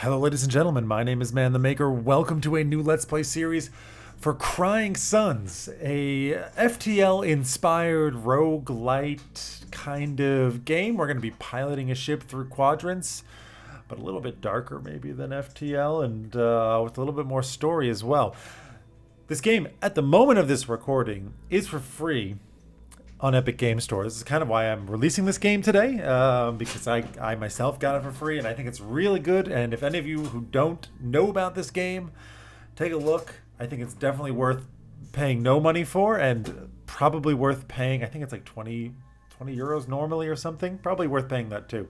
Hello, ladies and gentlemen. My name is Man the Maker. Welcome to a new Let's Play series for Crying Suns, a FTL-inspired roguelite kind of game. We're going to be piloting a ship through quadrants, but a little bit darker maybe than FTL, and with a little bit more story as well. This game, at the moment of this recording, is for free on Epic Game Store. This is kind of why I'm releasing this game today, because I myself got it for free, and I think it's really good. And if any of you who don't know about this game, take a look. I think it's definitely worth paying no money for, and probably worth paying, I think it's like 20 euros normally or something. Probably worth paying that too.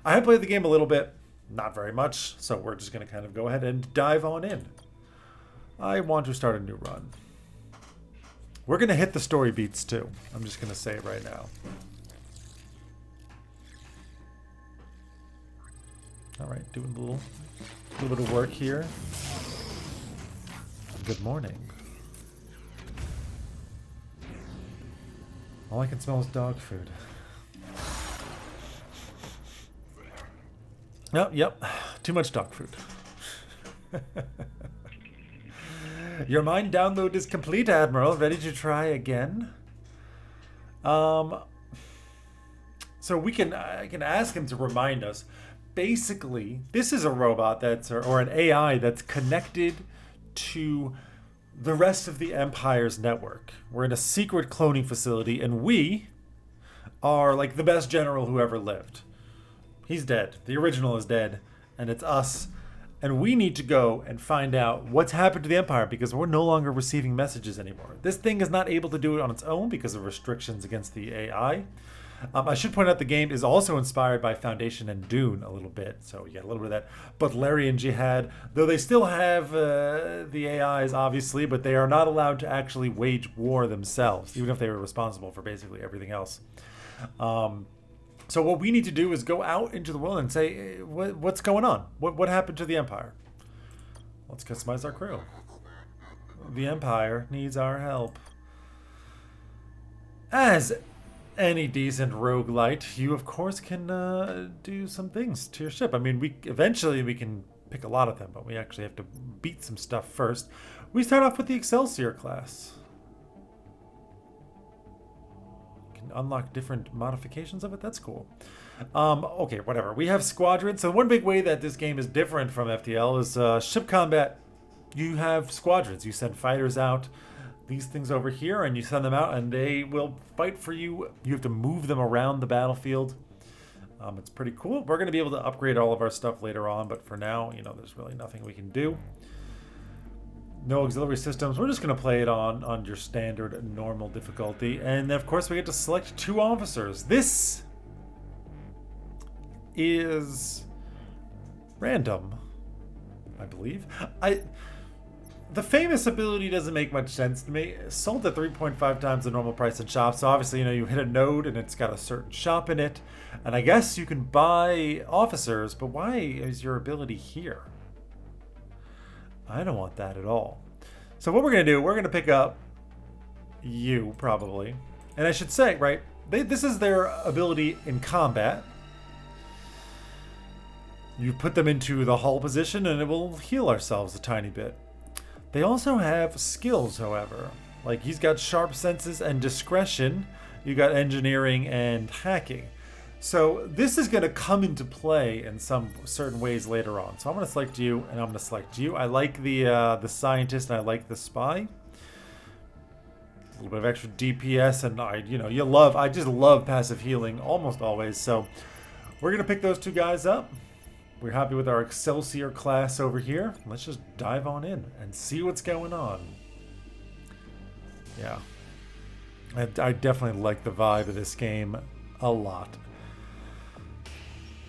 I have played the game a little bit, not very much, so we're just going to kind of go ahead and dive on in. I want to start a new run. We're going to hit the story beats too. I'm just going to say it right now. All right, doing a little bit of work here. Good morning. All I can smell is dog food. Oh, yep. Too much dog food. Your mine download is complete, Admiral. Ready to try again? So I can ask him to remind us. Basically, this is a robot or an AI that's connected to the rest of the Empire's network. We're in a secret cloning facility, and we are like the best general who ever lived. He's dead. The original is dead, and it's us. And we need to go and find out what's happened to the Empire because we're no longer receiving messages anymore. This thing is not able to do it on its own because of restrictions against the AI. I should point out the game is also inspired by Foundation and Dune a little bit. So you get a little bit of that Butlerian jihad, though they still have the AIs, obviously, but they are not allowed to actually wage war themselves, even if they were responsible for basically everything else. So what we need to do is go out into the world and say, what's going on? What happened to the Empire? Let's customize our crew. The Empire needs our help. As any decent roguelite, you of course can do some things to your ship. I mean, eventually we can pick a lot of them, but we actually have to beat some stuff first. We start off with the Excelsior class. Unlock different modifications of it. That's cool. Okay, whatever. We have squadrons. So one big way that this game is different from FTL is ship combat. You have squadrons. You send fighters out. These things over here, and you send them out, and they will fight for you. You have to move them around the battlefield. It's pretty cool. We're going to be able to upgrade all of our stuff later on, but for now, there's really nothing we can do. No auxiliary systems. We're just going to play it on your standard normal difficulty. And of course we get to select 2 officers. This is random, I believe. The famous ability doesn't make much sense to me. Sold at 3.5 times the normal price in shops. So obviously, you hit a node and it's got a certain shop in it. And I guess you can buy officers, but why is your ability here? I don't want that at all. So what we're going to do, we're going to pick up you, probably. And I should say, right, this is their ability in combat. You put them into the hull position and it will heal ourselves a tiny bit. They also have skills, however. Like he's got sharp senses and discretion. You got engineering and hacking. So this is going to come into play in some certain ways later on. So I'm going to select you, and I'm going to select you. I like the scientist, and I like the spy. A little bit of extra DPS, and I just love passive healing almost always. So we're going to pick those 2 guys up. We're happy with our Excelsior class over here. Let's just dive on in and see what's going on. Yeah, I definitely like the vibe of this game a lot.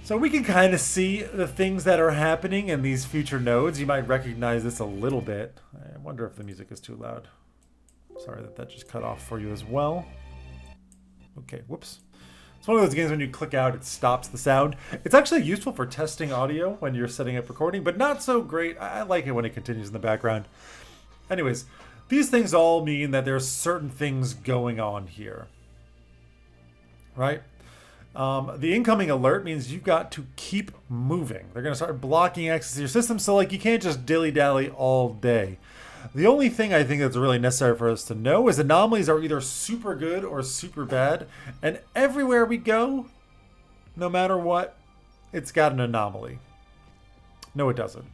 So we can kind of see the things that are happening in these future nodes. You might recognize this a little bit. I wonder if the music is too loud. Sorry that just cut off for you as well. Okay, whoops. It's one of those games when you click out, it stops the sound. It's actually useful for testing audio when you're setting up recording, but not so great. I like it when it continues in the background. Anyways, these things all mean that there's certain things going on here. Right? The incoming alert means you've got to keep moving. They're going to start blocking access to your system, so like you can't just dilly-dally all day. The only thing I think that's really necessary for us to know is anomalies are either super good or super bad, and everywhere we go, no matter what, it's got an anomaly. No, it doesn't.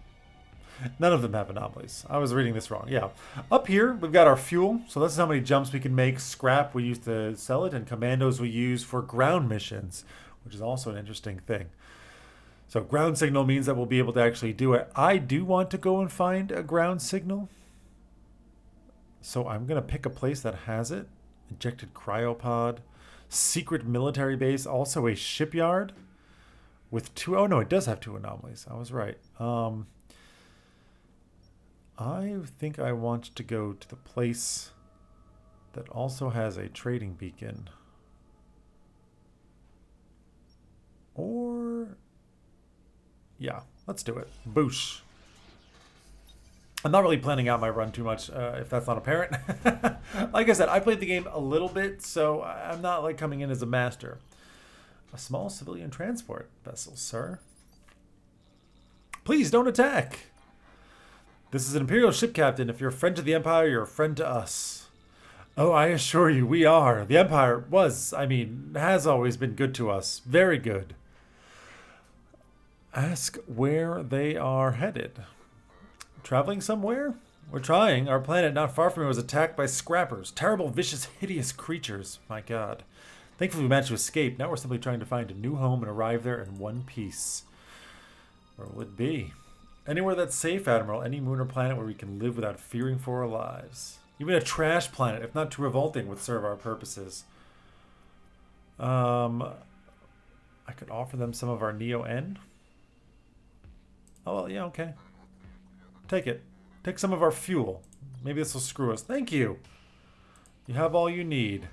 None of them have anomalies. I was reading this wrong. Yeah. Up here, we've got our fuel. So this is how many jumps we can make. Scrap we use to sell it. And commandos we use for ground missions, which is also an interesting thing. So ground signal means that we'll be able to actually do it. I do want to go and find a ground signal. So I'm going to pick a place that has it. Injected cryopod. Secret military base. Also a shipyard. With two... Oh, no, it does have two anomalies. I was right. I think I want to go to the place that also has a trading beacon. Or... yeah, let's do it. Boosh. I'm not really planning out my run too much, if that's not apparent. Like I said, I played the game a little bit, so I'm not like coming in as a master. A small civilian transport vessel, sir. Please don't attack. This is an Imperial ship, Captain. If you're a friend to the Empire, you're a friend to us. Oh, I assure you, we are. The Empire has always been good to us. Very good. Ask where they are headed. Traveling somewhere? We're trying. Our planet not far from here was attacked by scrappers. Terrible, vicious, hideous creatures. My God. Thankfully, we managed to escape. Now we're simply trying to find a new home and arrive there in one piece. Where will it be? Anywhere that's safe, Admiral. Any moon or planet where we can live without fearing for our lives. Even a trash planet, if not too revolting, would serve our purposes. I could offer them some of our Neo-N. Oh, well, yeah, okay. Take it. Take some of our fuel. Maybe this will screw us. Thank you. You have all you need.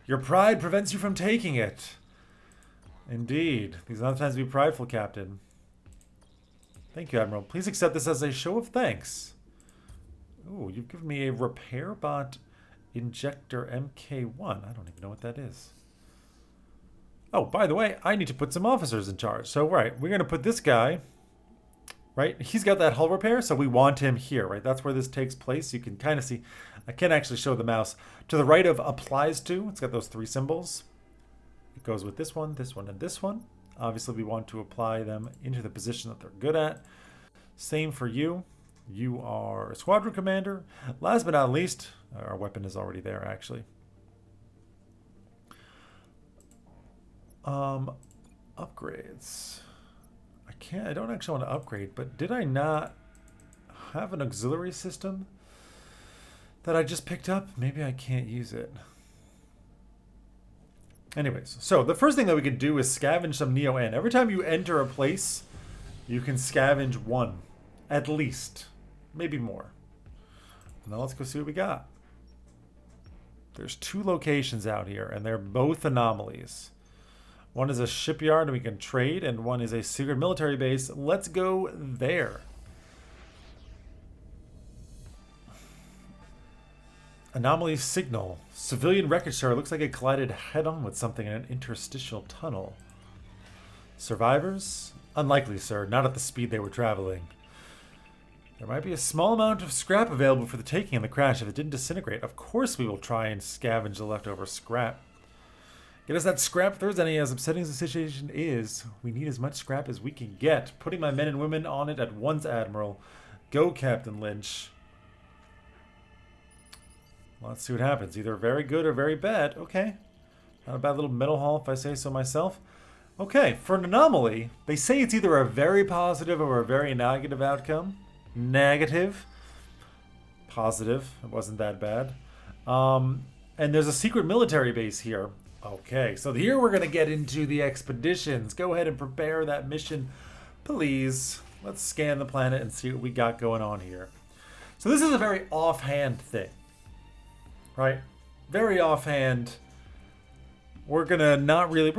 Your pride prevents you from taking it. Indeed. These are not times to be prideful, Captain. Thank you, Admiral. Please accept this as a show of thanks. Ooh, you've given me a repair bot injector MK1. I don't even know what that is. Oh, by the way, I need to put some officers in charge. So, right, we're going to put this guy, right? He's got that hull repair, so we want him here, right? That's where this takes place. You can kind of see. I can't actually show the mouse. To the right of applies to, it's got those three symbols. It goes with this one, and this one. Obviously, we want to apply them into the position that they're good at. Same for you. You are a squadron commander. Last but not least, our weapon is already there, actually. Upgrades. I don't actually want to upgrade, but did I not have an auxiliary system that I just picked up? Maybe I can't use it. Anyways, so the first thing that we can do is scavenge some Neo-N. Every time you enter a place, you can scavenge one. At least. Maybe more. Now let's go see what we got. There's two locations out here, and they're both anomalies. One is a shipyard and we can trade, and one is a secret military base. Let's go there. Anomaly signal. Civilian wreckage star looks like it collided head-on with something in an interstitial tunnel. Survivors? Unlikely, sir. Not at the speed they were traveling. There might be a small amount of scrap available for the taking in the crash if it didn't disintegrate. Of course we will try and scavenge the leftover scrap. Get us that scrap if there's any. As upsetting as the situation is, we need as much scrap as we can get. Putting my men and women on it at once, Admiral. Go, Captain Lynch. Let's see what happens. Either very good or very bad. Okay. Not a bad little metal haul if I say so myself. Okay, for an anomaly, they say it's either a very positive or a very negative outcome. Negative. Positive. It wasn't that bad. And there's a secret military base here. Okay, so here we're going to get into the expeditions. Go ahead and prepare that mission, please. Let's scan the planet and see what we got going on here. So this is a very offhand thing. Right? Very offhand. We're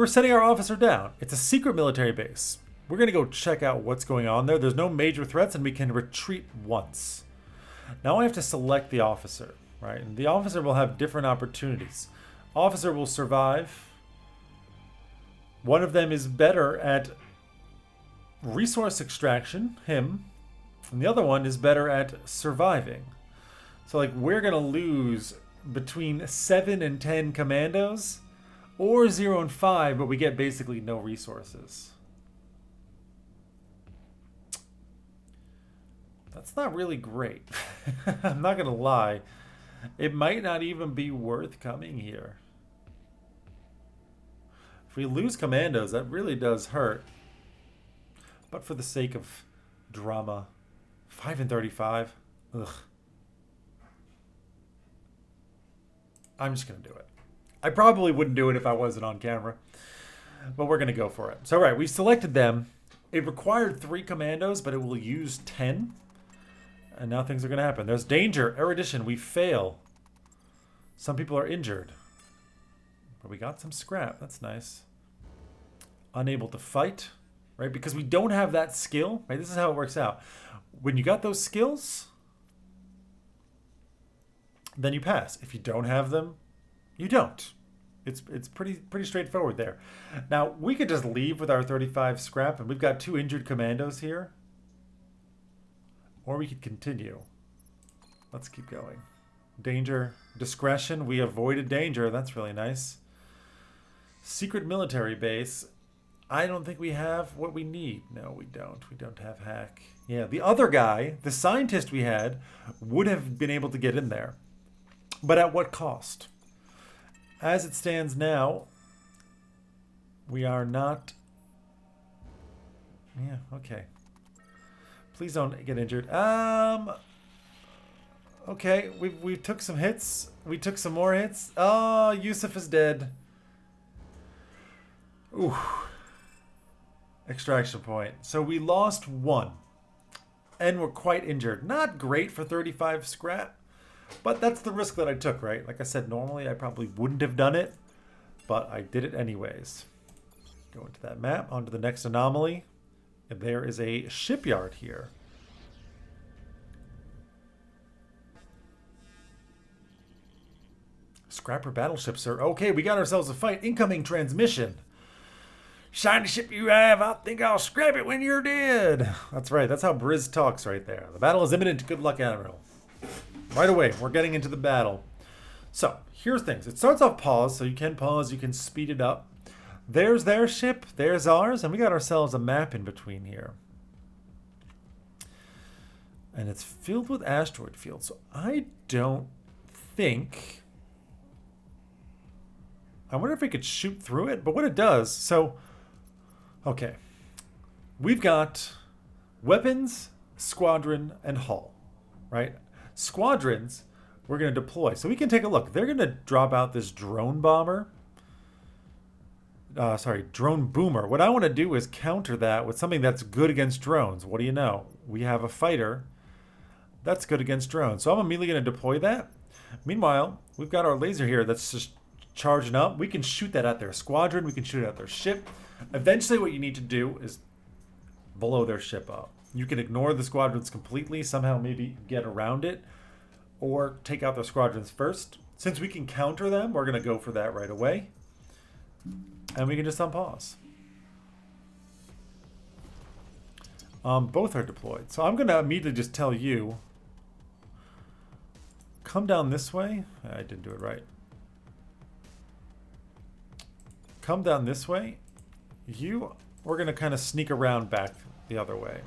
setting our officer down. It's a secret military base. We're going to go check out what's going on there. There's no major threats and we can retreat once. Now I have to select the officer, right? And the officer will have different opportunities. Officer will survive. One of them is better at resource extraction, him, and the other one is better at surviving. So, like, we're going to lose between 7 and 10 commandos, or 0 and 5, but we get basically no resources. That's not really great. I'm not going to lie. It might not even be worth coming here. If we lose commandos, that really does hurt. But for the sake of drama, 5 and 35. Ugh. I'm just going to do it. I probably wouldn't do it if I wasn't on camera. But we're going to go for it. So, right, we selected them. It required 3 commandos, but it will use 10. And now things are going to happen. There's danger. Erudition. We fail. Some people are injured. But we got some scrap. That's nice. Unable to fight. Right? Because we don't have that skill. Right? This is how it works out. When you got those skills, then you pass. If you don't have them, you don't. It's pretty straightforward there. Now, we could just leave with our 35 scrap, and we've got 2 injured commandos here. Or we could continue. Let's keep going. Danger. Discretion. We avoided danger. That's really nice. Secret military base. I don't think we have what we need. No, we don't. We don't have hack. Yeah, the other guy, the scientist we had, would have been able to get in there. But at what cost? As it stands now, we are not... Yeah, okay. Please don't get injured. Okay, we took some hits. We took some more hits. Oh, Yusuf is dead. Ooh. Extraction point. So we lost 1. And we're quite injured. Not great for 35 scrap. But that's the risk that I took, right? Like I said, normally I probably wouldn't have done it. But I did it anyways. Go into that map, onto the next anomaly. And there is a shipyard here. Scrapper battleship, sir. Okay, we got ourselves a fight. Incoming transmission. Shiny ship you have, I think I'll scrap it when you're dead. That's right, that's how Briz talks right there. The battle is imminent. Good luck, Admiral. Right away, we're getting into the battle. So, here's things. It starts off pause, so you can pause, you can speed it up. There's their ship, there's ours, and we got ourselves a map in between here. And it's filled with asteroid fields, so I don't think... I wonder if we could shoot through it, but what it does, so... Okay. We've got weapons, squadron, and hull, right? Squadrons, we're going to deploy. So we can take a look. They're going to drop out this drone bomber. Drone boomer. What I want to do is counter that with something that's good against drones. What do you know? We have a fighter that's good against drones. So I'm immediately going to deploy that. Meanwhile, we've got our laser here that's just charging up. We can shoot that at their squadron. We can shoot it at their ship. Eventually what you need to do is blow their ship up. You can ignore the squadrons completely, somehow maybe get around it, or take out their squadrons first. Since we can counter them, we're going to go for that right away. And we can just unpause. Both are deployed. So I'm going to immediately just tell you, come down this way. I didn't do it right. Come down this way. We're going to kind of sneak around back the other way.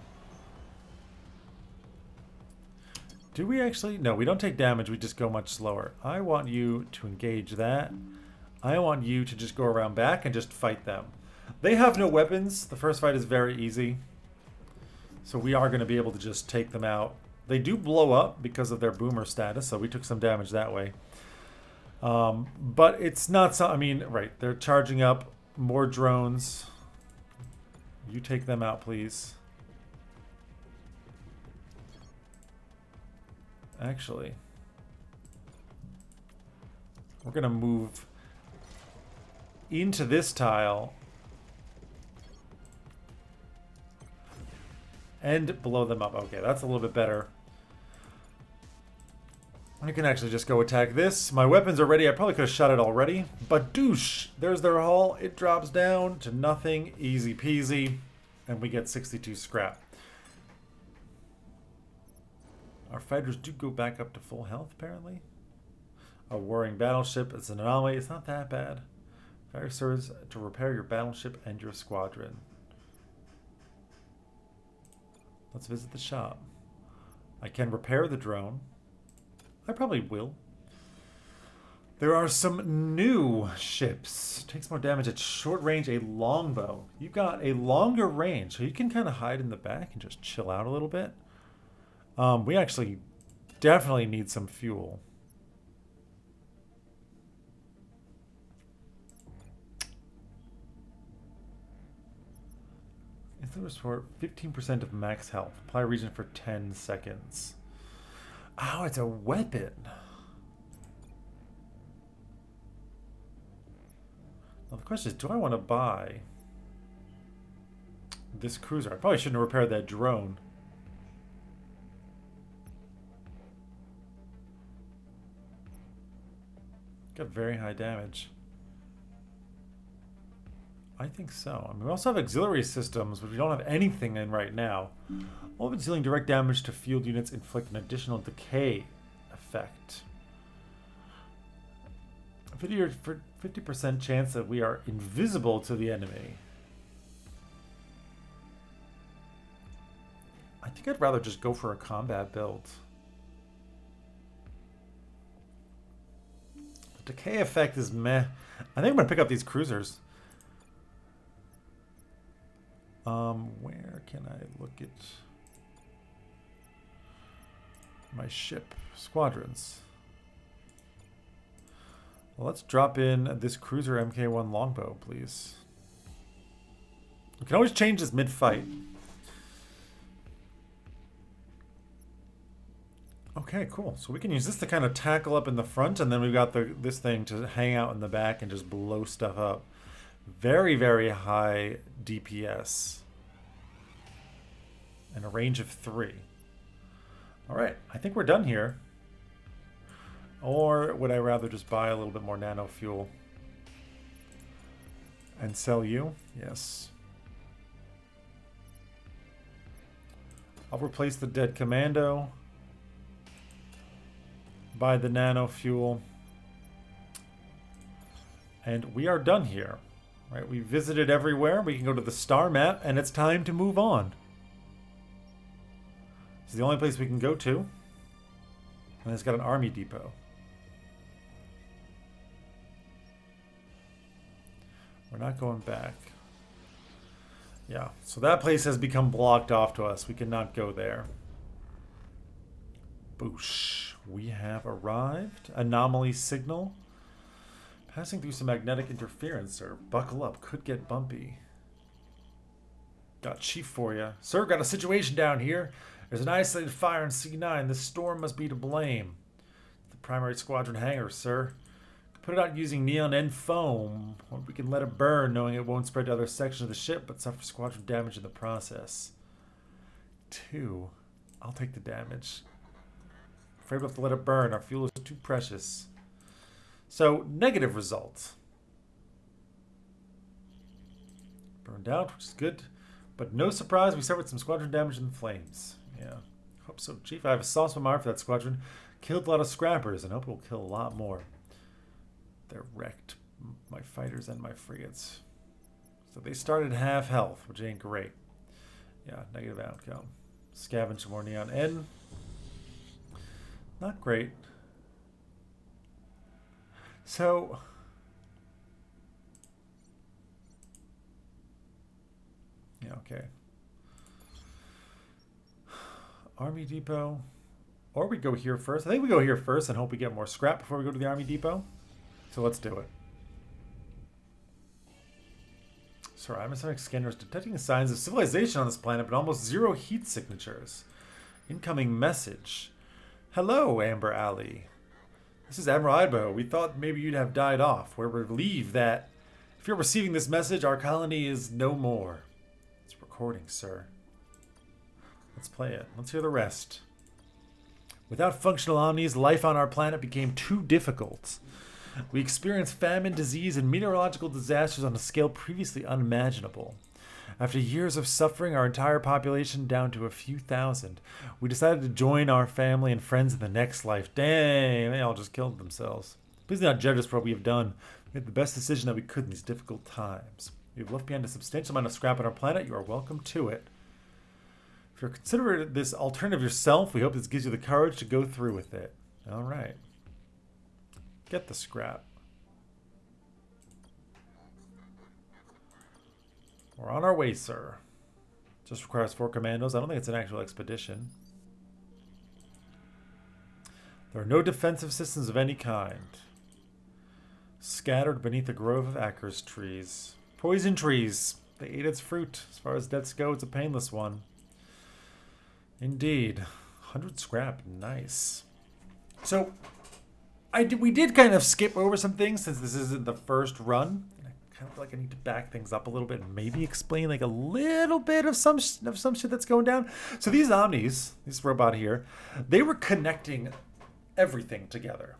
Do we actually? No, we don't take damage. We just go much slower. I want you to engage that. I want you to just go around back and just fight them. They have no weapons. The first fight is very easy. So we are going to be able to just take them out. They do blow up because of their boomer status, so we took some damage that way. But it's not so... I mean, right, they're charging up more drones. You take them out, please. Actually, we're going to move into this tile and blow them up. Okay, that's a little bit better. I can actually just go attack this. My weapons are ready. I probably could have shot it already. But douche! There's their hull. It drops down to nothing. Easy peasy. And we get 62 scrap. Our fighters do go back up to full health, apparently. A warring battleship. It's an anomaly. It's not that bad. Fire serves to repair your battleship and your squadron. Let's visit the shop. I can repair the drone. I probably will. There are some new ships. Takes more damage at short range, a longbow. You've got a longer range, so you can kind of hide in the back and just chill out a little bit. We actually definitely need some fuel. Instant restore 15% of max health. Apply region for 10 seconds. Oh, it's a weapon. Now the question is, do I want to buy this cruiser? I probably shouldn't have repaired that drone. Got very high damage. I think so. I mean, we also have auxiliary systems, but we don't have anything in right now. All of it's dealing direct damage to field units, inflict an additional decay effect. 50% chance that we are invisible to the enemy. I think I'd rather just go for a combat build. The decay effect is meh. I think I'm going to pick up these cruisers. Where can I look at my ship squadrons? Well, let's drop in this cruiser MK1 longbow, please. We can always change this mid-fight. Okay, cool. So we can use this to kind of tackle up in the front, and then we've got this thing to hang out in the back and just blow stuff up. Very, very high DPS. And a range of 3. Alright, I think we're done here. Or would I rather just buy a little bit more nano fuel? And sell you? Yes. I'll replace the dead commando. Buy the nano fuel. And we are done here. Right, we visited everywhere. We can go to the star map, and it's time to move on. It's the only place we can go to. And it's got an army depot. We're not going back. Yeah, so that place has become blocked off to us. We cannot go there. Boosh. We have arrived. Anomaly signal. Passing through some magnetic interference, sir. Buckle up. Could get bumpy. Got chief for you. Sir, got a situation down here. There's an isolated fire in C9. This storm must be to blame. The primary squadron hangar, sir. Put it out using neon and foam. Or we can let it burn, knowing it won't spread to other sections of the ship, but suffer squadron damage in the process. 2. I'll take the damage. Afraid we'll have to let it burn. Our fuel is too precious. So, negative result. Burned out, which is good. But no surprise, we suffered some squadron damage in the flames. Yeah, hope so, Chief. I have a sauce of for that squadron. Killed a lot of scrappers, and hope it will kill a lot more. They're wrecked. My fighters and my frigates. So they started half health, which ain't great. Yeah, negative outcome. Scavenge some more neon N. Not great. So, yeah, okay. Army depot. Or we go here first. I think we go here first and hope we get more scrap before we go to the army depot. So let's do it. Sorry, atmospheric scanners detecting signs of civilization on this planet, but almost 0 heat signatures. Incoming message. Hello, Amber Alley. This is Admiral Idaho. We thought maybe you'd have died off. We're relieved that if you're receiving this message, our colony is no more. It's recording, sir. Let's play it. Let's hear the rest. Without functional omnis, life on our planet became too difficult. We experienced famine, disease, and meteorological disasters on a scale previously unimaginable. After years of suffering, our entire population down to a few thousand, we decided to join our family and friends in the next life. Dang, they all just killed themselves. Please do not judge us for what we have done. We made the best decision that we could in these difficult times. We have left behind a substantial amount of scrap on our planet. You are welcome to it. If you're considering this alternative yourself, we hope this gives you the courage to go through with it. All right. Get the scrap. We're on our way, sir. Just requires 4 commandos. I don't think it's an actual expedition. There are no defensive systems of any kind. Scattered beneath a grove of Acres trees. Poison trees. They ate its fruit. As far as deaths go, it's a painless one. Indeed. 100 scrap. Nice. So, we did kind of skip over some things since this isn't the first run. I kind of feel like I need to back things up a little bit and maybe explain like a little bit of some shit that's going down. So these Omnis, this robot here, they were connecting everything together,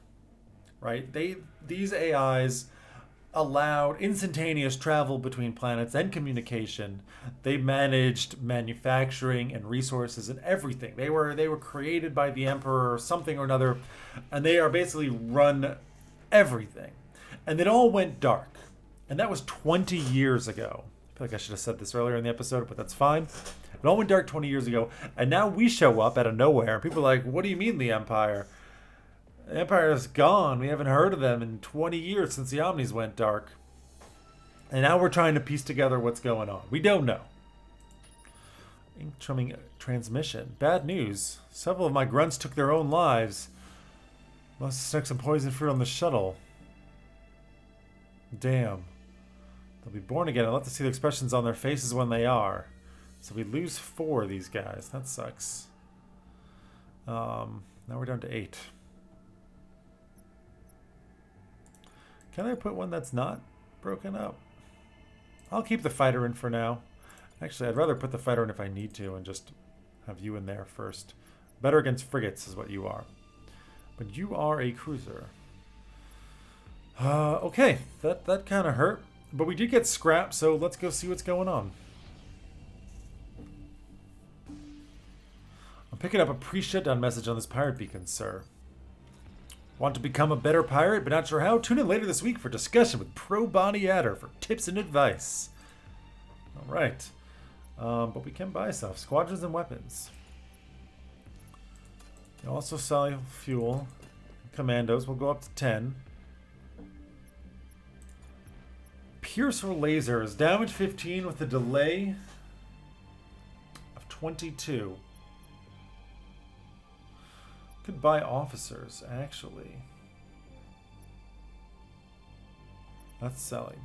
right? These AIs allowed instantaneous travel between planets and communication. They managed manufacturing and resources and everything. They were created by the Emperor or something or another, and they are basically run everything. And it all went dark. And that was 20 years ago. I feel like I should have said this earlier in the episode, but that's fine. It all went dark 20 years ago, and now we show up out of nowhere. People are like, what do you mean the Empire? The Empire is gone. We haven't heard of them in 20 years since the Omnis went dark. And now we're trying to piece together what's going on. We don't know. Incoming transmission. Bad news. Several of my grunts took their own lives. Must have stuck some poison fruit on the shuttle. Damn. They'll be born again. I'll have to see the expressions on their faces when they are. So we lose 4 of these guys. That sucks. Now we're down to 8. Can I put one that's not broken up? I'll keep the fighter in for now. Actually, I'd rather put the fighter in if I need to and just have you in there first. Better against frigates is what you are. But you are a cruiser. Okay, that kind of hurt. But we did get scrapped, so let's go see what's going on. I'm picking up a pre-shutdown message on this pirate beacon, sir. Want to become a better pirate, but not sure how? Tune in later this week for discussion with Pro Bonnie Adder for tips and advice. All right. But we can buy stuff. Squadrons and weapons. You also sell fuel. Commandos will go up to 10. Piercer lasers. Damage 15 with a delay of 22. Could buy officers, actually. That's selling.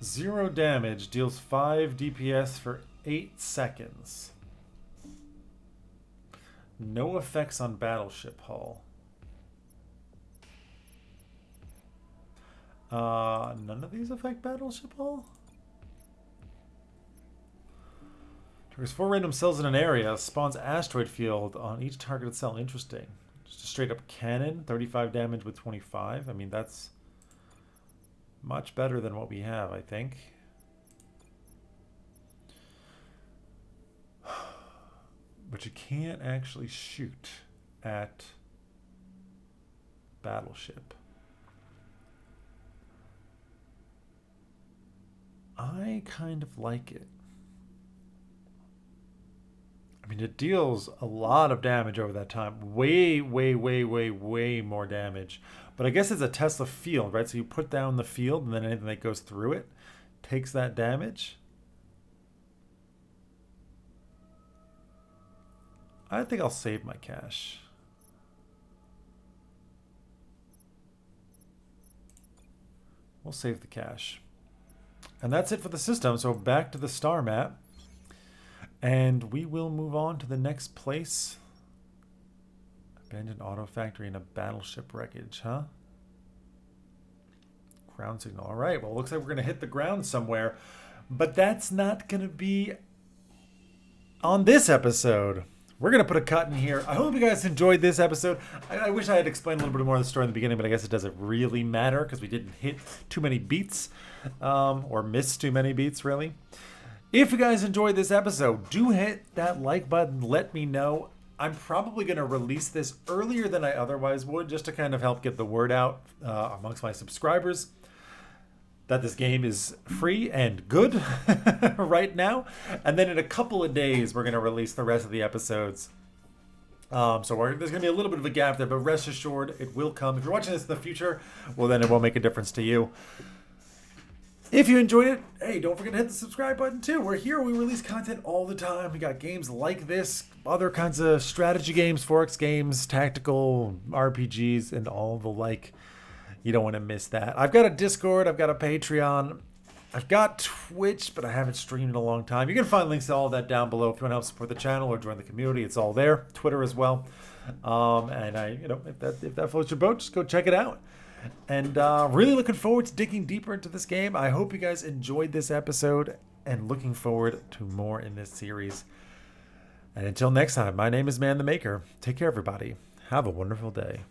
0 damage, deals 5 DPS for 8 seconds. No effects on battleship hull. None of these affect battleship hull? Triggers 4 random cells in an area, spawns asteroid field on each targeted cell. Interesting. Just a straight up cannon, 35 damage with 25. I mean, that's much better than what we have, I think. But you can't actually shoot at battleship. I kind of like it. I mean, it deals a lot of damage over that time. Way more damage. But I guess it's a Tesla field, right? So you put down the field and then anything that goes through it takes that damage. I think I'll save my cash. We'll save the cash. And that's it for the system. So back to the star map. And we will move on to the next place. Abandoned auto factory in a battleship wreckage, huh? Ground signal. All right. Well, it looks like we're going to hit the ground somewhere. But that's not going to be on this episode, we're going to put a cut in here. I hope you guys enjoyed this episode. I wish I had explained a little bit more of the story in the beginning, but I guess it doesn't really matter because we didn't hit too many beats or miss too many beats, really. If you guys enjoyed this episode, do hit that like button. Let me know. I'm probably going to release this earlier than I otherwise would, just to kind of help get the word out amongst my subscribers that this game is free and good right now. And then in a couple of days, we're going to release the rest of the episodes. There's going to be a little bit of a gap there, but rest assured, it will come. If you're watching this in the future, well, then it won't make a difference to you. If you enjoyed it, hey, don't forget to hit the subscribe button too. We're here. We release content all the time. We got games like this, other kinds of strategy games, Forex games, tactical RPGs, and all the like. You don't want to miss that. I've got a Discord. I've got a Patreon. I've got Twitch, but I haven't streamed in a long time. You can find links to all of that down below if you want to help support the channel or join the community. It's all there. Twitter as well. If that floats your boat, just go check it out. And really looking forward to digging deeper into this game. I hope you guys enjoyed this episode and looking forward to more in this series. And until next time, my name is Man the Maker. Take care, everybody. Have a wonderful day.